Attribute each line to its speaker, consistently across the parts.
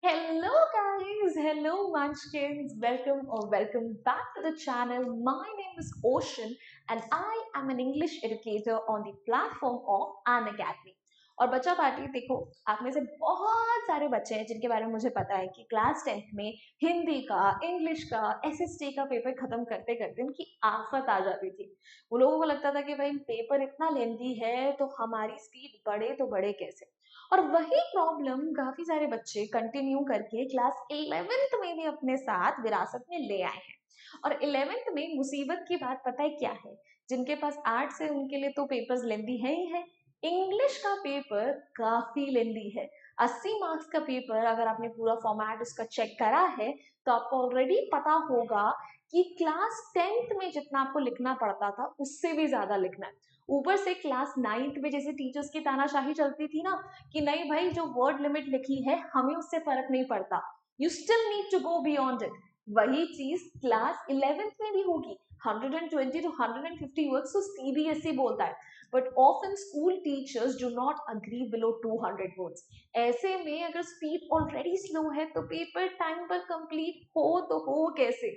Speaker 1: Hello guys, hello munchkins, welcome back to the channel. My name is Ocean and I am an English educator on the platform of An Academy. और बच्चा party देखो, आप में से बहुत सारे बच्चे हैं जिनके बारे में मुझे पता है कि क्लास 10th में हिंदी का, इंग्लिश का, एसएसटी का पेपर खत्म करते करते उनकी आफत आ जाती थी। वो लोगों को लगता था कि भाई पेपर इतना लेंदी है तो हमारी स्पीड बढ़े तो बढ़े कैसे। और वही प्रॉब्लम काफी सारे बच्चे कंटिन्यू करके क्लास 11th में भी अपने साथ विरासत में ले आए हैं। और 11th में मुसीबत की बात पता है क्या है? जिनके पास आर्ट्स है उनके लिए तो पेपर्स लेंदी है ही है। इंग्लिश का पेपर काफी लेंदी है। 80 मार्क्स का पेपर अगर आपने पूरा फॉर्मेट उसका चेक करा है तो आपको ऑलरेडी पता होगा कि क्लास 10th में जितना आपको लिखना पड़ता था उससे भी ज्यादा लिखना है। ऊपर से क्लास 9th में जैसे टीचर्स की तानाशाही चलती थी ना कि नहीं भाई जो वर्ड लिमिट लिखी है हमें उससे फर्क नहीं पड़ता, you still need to go beyond it. वही चीज क्लास 11th में भी होगी। 120 to 150 वर्ड्स तो सीबीएसई बोलता है, but often school teachers do not agree below 200 words. ऐसे में अगर स्पीड ऑलरेडी स्लो है तो पेपर टाइम पर कंप्लीट हो तो हो कैसे?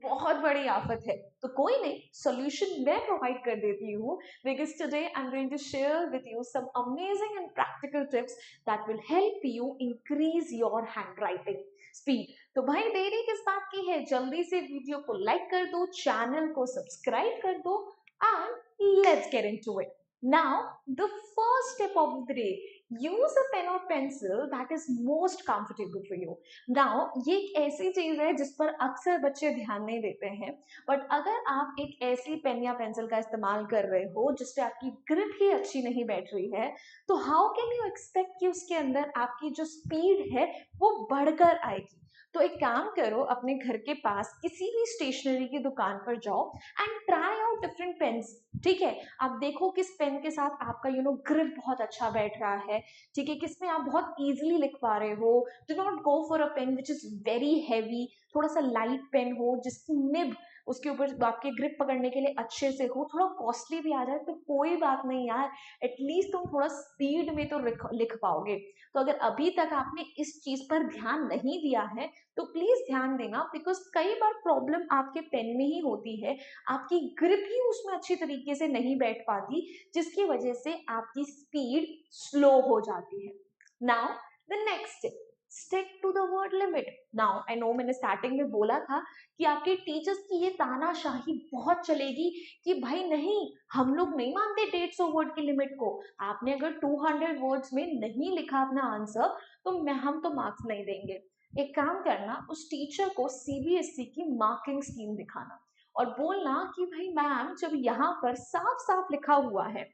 Speaker 1: बहुत बड़ी आफत है। तो कोई नहीं, सॉल्यूशन मैं प्रोवाइड कर देती हूँ, because today I'm going to share with you some amazing and practical tips that will help you increase your handwriting speed. तो भाई देरी किस बात की है, जल्दी से वीडियो को लाइक कर दो, चैनल को सब्सक्राइब कर दो and let's get into it. Now the first step of the day, use a pen or pencil that is most comfortable for you. Now ये एक ऐसी चीज है जिस पर अक्सर बच्चे ध्यान नहीं देते हैं, बट अगर आप एक ऐसी पेन या पेंसिल का इस्तेमाल कर रहे हो जिससे आपकी ग्रिप ही अच्छी नहीं बैठ रही है, तो हाउ कैन यू एक्सपेक्ट कि उसके अंदर आपकी जो स्पीड है वो बढ़कर आएगी? तो एक काम करो, अपने घर के पास किसी भी स्टेशनरी की दुकान पर जाओ and try out different pens. ठीक है, आप देखो किस पेन के साथ आपका ग्रिप बहुत अच्छा बैठ रहा है। ठीक है, किसमें आप बहुत इजीली लिख पा रहे हो। Do not go for a pen which is very heavy, थोड़ा सा लाइट पेन हो जिसकी निब उसके ऊपर आपके ग्रिप पकड़ने के लिए अच्छे से हो। थोड़ा कॉस्टली भी आ जाए तो कोई बात नहीं यार, एटलीस्ट तुम थोड़ा स्पीड में तो लिख पाओगे। तो अगर अभी तक आपने इस चीज पर ध्यान नहीं दिया है तो प्लीज ध्यान देना, बिकॉज कई बार प्रॉब्लम आपके पेन में ही होती है, आपकी ग्रिप ही उसमें अच्छी तरीके से नहीं बैठ पाती, जिसकी वजह से आपकी स्पीड स्लो हो जाती है। Now the next, stick to the word limit. Now I know मैंने स्टार्टिंग में बोला था कि आपके टीचर्स की ये तानाशाही बहुत चलेगी कि भाई नहीं, हम लोग नहीं मानते 150 वर्ड की लिमिट को। आपने अगर 200 वर्ड्स में नहीं लिखा अपना आंसर तो हम तो मार्क्स नहीं देंगे। एक काम करना, उस टीचर को सीबीएसई की मार्किंग स्कीम दिखाना और बोलना कि भाई मैम, जब यहाँ पर साफ साफ लिखा हुआ है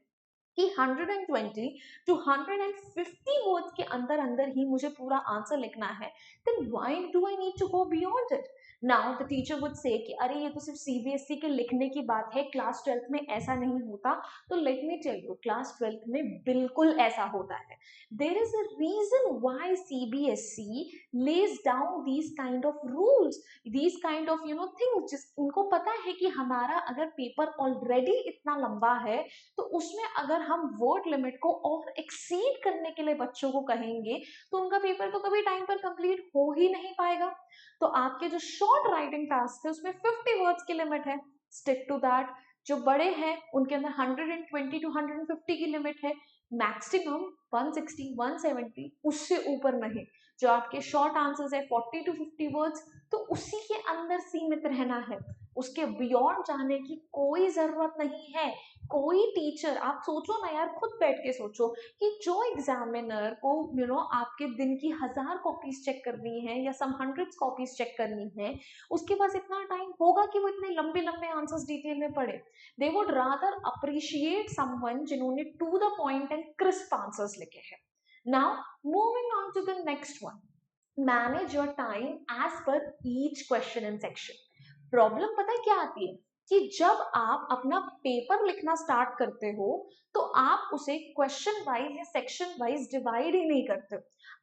Speaker 1: कि 120 टू 150 वर्ड्स के अंदर अंदर ही मुझे पूरा आंसर लिखना है, then why do I need to go beyond it? Now the teacher would say कि अरे ये तो सिर्फ सीबीएसई के लिखने की बात है, क्लास 12th में ऐसा नहीं होता। तो let me tell you, class 12th में बिल्कुल ऐसा होता है। There is a reason why CBSE lays down these kind of rules, these kind of things, जिस उनको पता है कि हमारा अगर पेपर ऑलरेडी इतना लंबा है तो उसमें अगर हम वर्ड लिमिट को और एक्सीड करने के लिए बच्चों को कहेंगे तो उनका पेपर तो कभी टाइम पर कंप्लीट हो ही नहीं पाएगा। तो आपके जो शॉर्ट राइटिंग टास्क है उसमें 50 वर्ड्स की लिमिट है, स्टिक टू दैट। जो बड़े हैं उनके अंदर 120 टू 150 की लिमिट है, मैक्सिमम 160 170, उससे ऊपर नहीं। जो आपके शॉर्ट आंसर्स है 40 टू 50 वर्ड्स, तो उसी के अंदर सीमित रहना है, उसके बियॉन्ड जाने की कोई जरूरत नहीं है। कोई टीचर, आप सोचो ना यार, खुद बैठ के सोचो कि जो एग्जामिनर को आपके दिन की 1000 कॉपीज चेक करनी है या सम हंड्रेड्स कॉपीज चेक करनी है, उसके पास इतना टाइम होगा कि वो इतने लंबे लंबे आंसर्स डिटेल में पढ़े? They would rather appreciate someone जिन्होंने to the point and crisp answers लिखे हैं। Now moving on to the next one, manage your time as per each question and section. Problem पता है क्या आती है कि जब आप अपना पेपर लिखना स्टार्ट करते हो तो आप उसे क्वेश्चन वाइज या सेक्शन वाइज डिवाइड ही नहीं करते।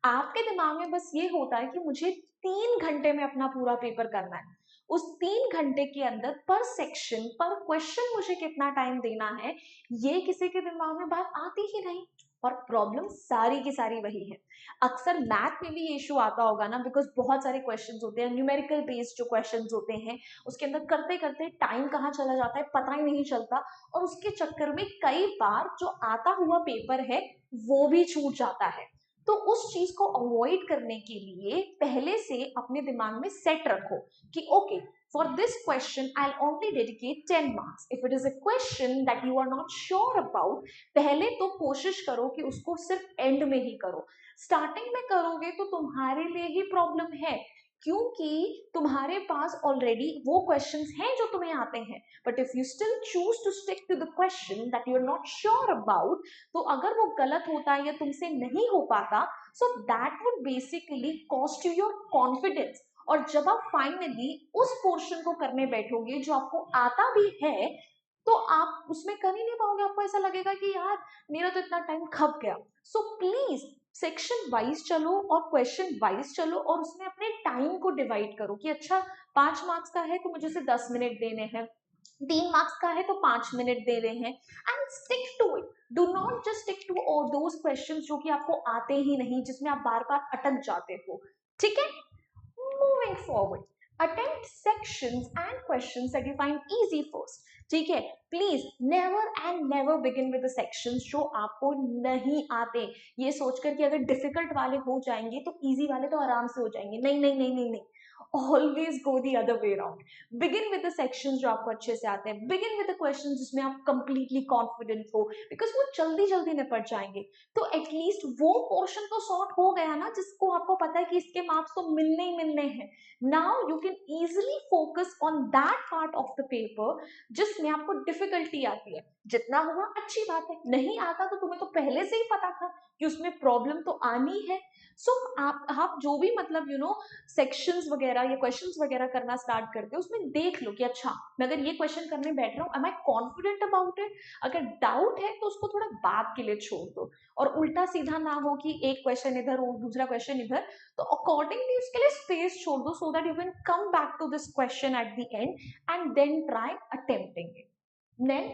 Speaker 1: आपके दिमाग में बस ये होता है कि मुझे 3 घंटे में अपना पूरा पेपर करना है। उस 3 घंटे के अंदर पर सेक्शन पर क्वेश्चन मुझे कितना टाइम देना है, ये किसी के दिमाग में बात आती ही नहीं। और प्रॉब्लम सारी की सारी वही है। अक्सर मैथ में भी ये इशू आता होगा ना, बिकॉज बहुत सारे क्वेश्चंस होते हैं, न्यूमेरिकल बेस्ड जो क्वेश्चंस होते हैं, उसके अंदर करते करते टाइम कहाँ चला जाता है पता ही नहीं चलता, और उसके चक्कर में कई बार जो आता हुआ पेपर है वो भी छूट जाता है। तो उस चीज को अवॉइड करने के लिए पहले से अपने दिमाग में सेट रखो कि okay, for this question I'll only dedicate 10 marks. If it is a question that you are not sure about, पहले तो कोशिश करो कि उसको सिर्फ एंड में ही करो। स्टार्टिंग में करोगे तो तुम्हारे लिए ही प्रॉब्लम है, क्योंकि तुम्हारे पास ऑलरेडी वो क्वेश्चंस हैं जो तुम्हें आते हैं। But if you still choose to stick to the question that you are not sure about, तो अगर वो गलत होता है या तुमसे नहीं हो पाता, so that would basically cost you your confidence. और जब आप फाइनली उस पोर्शन को करने बैठोगे जो आपको आता भी है, तो आप उसमें कर ही नहीं पाओगे। आपको ऐसा लगेगा कि यार मेरा तो इतना टाइम खप गया। सो प्लीज सेक्शन वाइज चलो और क्वेश्चन वाइज चलो, और उसमें अपने टाइम को डिवाइड करो कि अच्छा 5 मार्क्स का है तो मुझे उसे 10 मिनट देने हैं, 3 मार्क्स का है तो 5 मिनट दे रहे हैं, and stick to it. Do not just stick to all those questions जो कि आपको आते ही नहीं, जिसमें आप बार बार अटक जाते हो। ठीक है, moving forward, attempt sections and questions that you find easy first. ठीक है, please never and never begin with the sections जो आपको नहीं आते, ये सोचकर कि अगर डिफिकल्ट वाले हो जाएंगे तो इजी वाले तो आराम से हो जाएंगे। नहीं नहीं नहीं नहीं नहीं, always go the other way around. Begin with the sections जो आपको अच्छे से आते हैं, बिगिन विद द क्वेश्चंस जिसमें आप कंप्लीटली कॉन्फिडेंट हो, बिकॉज वो जल्दी जल्दी निपट जाएंगे। तो एटलीस्ट वो पोर्शन तो सॉर्ट हो गया ना, जिसको आपको पता है कि इसके मार्क्स तो मिलने ही मिलने हैं। Now you can easily focus on that part of the paper जिसमें आपको डिफिकल्टी आती है। जितना हुआ अच्छी बात है, नहीं आता तो तुम्हें तो पहले से ही पता था कि उसमें प्रॉब्लम तो आनी है। सो आप जो भी मतलब सेक्शंस वगैरह या क्वेश्चंस वगैरह करना स्टार्ट करते हो, उसमें देख लो कि अच्छा मैं अगर ये क्वेश्चन करने बैठ रहा हूँ, am I confident about it. अगर डाउट है तो उसको थोड़ा बाद के लिए छोड़ दो, और उल्टा सीधा ना हो कि एक क्वेश्चन इधर और दूसरा क्वेश्चन इधर। तो अकॉर्डिंगली उसके लिए स्पेस छोड़ दो, so that you can come back to this question at the end and then try attempting it. Then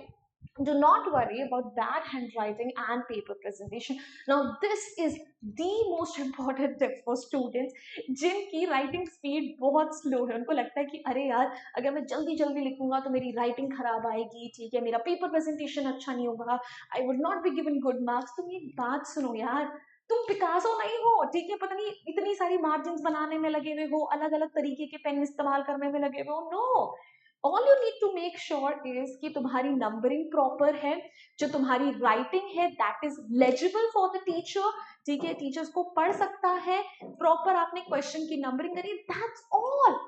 Speaker 1: do not worry about bad handwriting and paper presentation. Now this is the most important tip for students जिनकी writing speed बहुत slow है। उनको लगता है कि अरे यार अगर मैं जल्दी जल्दी लिखूंगा तो मेरी राइटिंग खराब आएगी, ठीक है, मेरा पेपर प्रेजेंटेशन अच्छा नहीं होगा, I would not be given good marks. तुम ये बात सुनो यार, तुम पिकासो नहीं हो, ठीक है, पता नहीं इतनी सारी मार्जिन बनाने में लगे हुए हो, अलग अलग तरीके के पेन इस्तेमाल करने में लगे हुए हो। No, all you need to make sure is कि तुम्हारी नंबरिंग प्रॉपर है, जो तुम्हारी राइटिंग है that is legible for the teacher, ठीक है, टीचर्स को पढ़ सकता है, प्रॉपर आपने क्वेश्चन की नंबरिंग करी, दैट्स ऑल।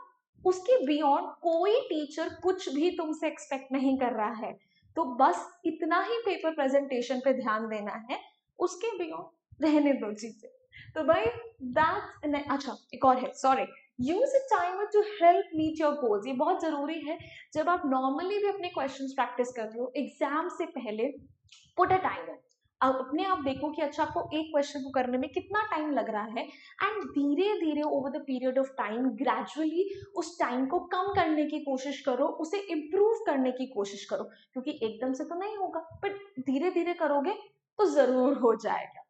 Speaker 1: उसके बियॉन्ड कोई टीचर कुछ भी तुमसे एक्सपेक्ट नहीं कर रहा है। तो बस इतना ही पेपर प्रेजेंटेशन पे ध्यान देना है, उसके बियॉन्ड रहने दो चीजें। तो भाई दैट्स, अच्छा एक और है, sorry, use a timer to help meet your goals. ये बहुत जरूरी है। जब आप नॉर्मली भी अपने क्वेश्चंस प्रैक्टिस कर रहे हो एग्जाम से पहले, पुट अ टाइमर। अब अपने आप देखो कि अच्छा आपको एक क्वेश्चन को करने में कितना टाइम लग रहा है, एंड धीरे धीरे over the period of time gradually उस टाइम को कम करने की कोशिश करो, उसे इम्प्रूव करने की कोशिश करो, क्योंकि एकदम से तो नहीं होगा, बट धीरे धीरे करोगे तो जरूर हो जाएगा।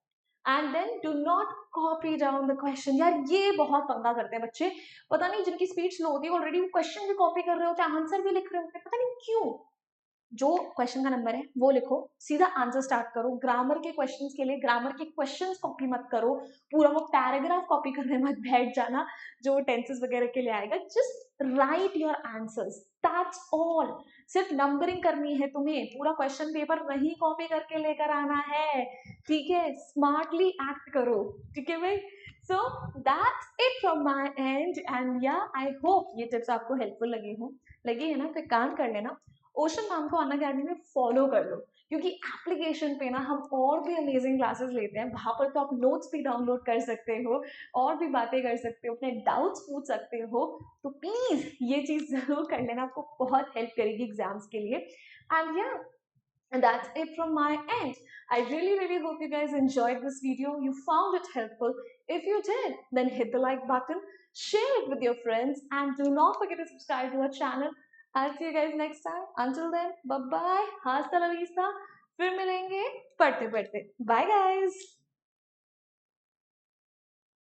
Speaker 1: And then do not copy down the question. यार ये बहुत पंगा करते हैं बच्चे, पता नहीं जिनकी स्पीड स्लो होती है ऑलरेडी वो क्वेश्चन भी कॉपी कर रहे होते हैं, आंसर भी लिख रहे होते हैं, पता नहीं क्यों। जो क्वेश्चन का नंबर है वो लिखो, सीधा आंसर स्टार्ट करो। ग्रामर के क्वेश्चंस के लिए ग्रामर के क्वेश्चंस कॉपी मत करो, पूरा वो पैराग्राफ कॉपी करने मत बैठ जाना जो टेंसेस वगैरह के लिए आएगा। Just right your answers, that's all. सिर्फ नंबरिंग करनी है तुम्हें, पूरा क्वेश्चन पेपर नहीं कॉपी करके लेकर आना है, ठीक है, स्मार्टली एक्ट करो, ठीक है भाई। So that's it from my and, and या आई होप ये टिप्स आपको हेल्पफुल लगी है ना, तो काम कर लेना, ओशन मैम को अन अकेडमी में फॉलो कर लो, क्योंकि एप्लीकेशन पे ना हम और भी अमेजिंग क्लासेस लेते हैं, वहां पर तो आप नोट्स भी डाउनलोड कर सकते हो, और भी बातें कर सकते हो, अपने डाउट्स पूछ सकते हो। तो प्लीज ये चीज जरूर कर लेना, आपको बहुत हेल्प करेगी एग्जाम्स के लिए। एंड या that's it from my end. I really hope you guys enjoyed this video, you found it helpful. If you did, then hit the like button, share it with your friends, and do not forget to subscribe to our channel. I'll see you guys next time. Until then, bye bye, hasta la vista, फिर मिलेंगे पढ़ते पढ़ते। Bye guys.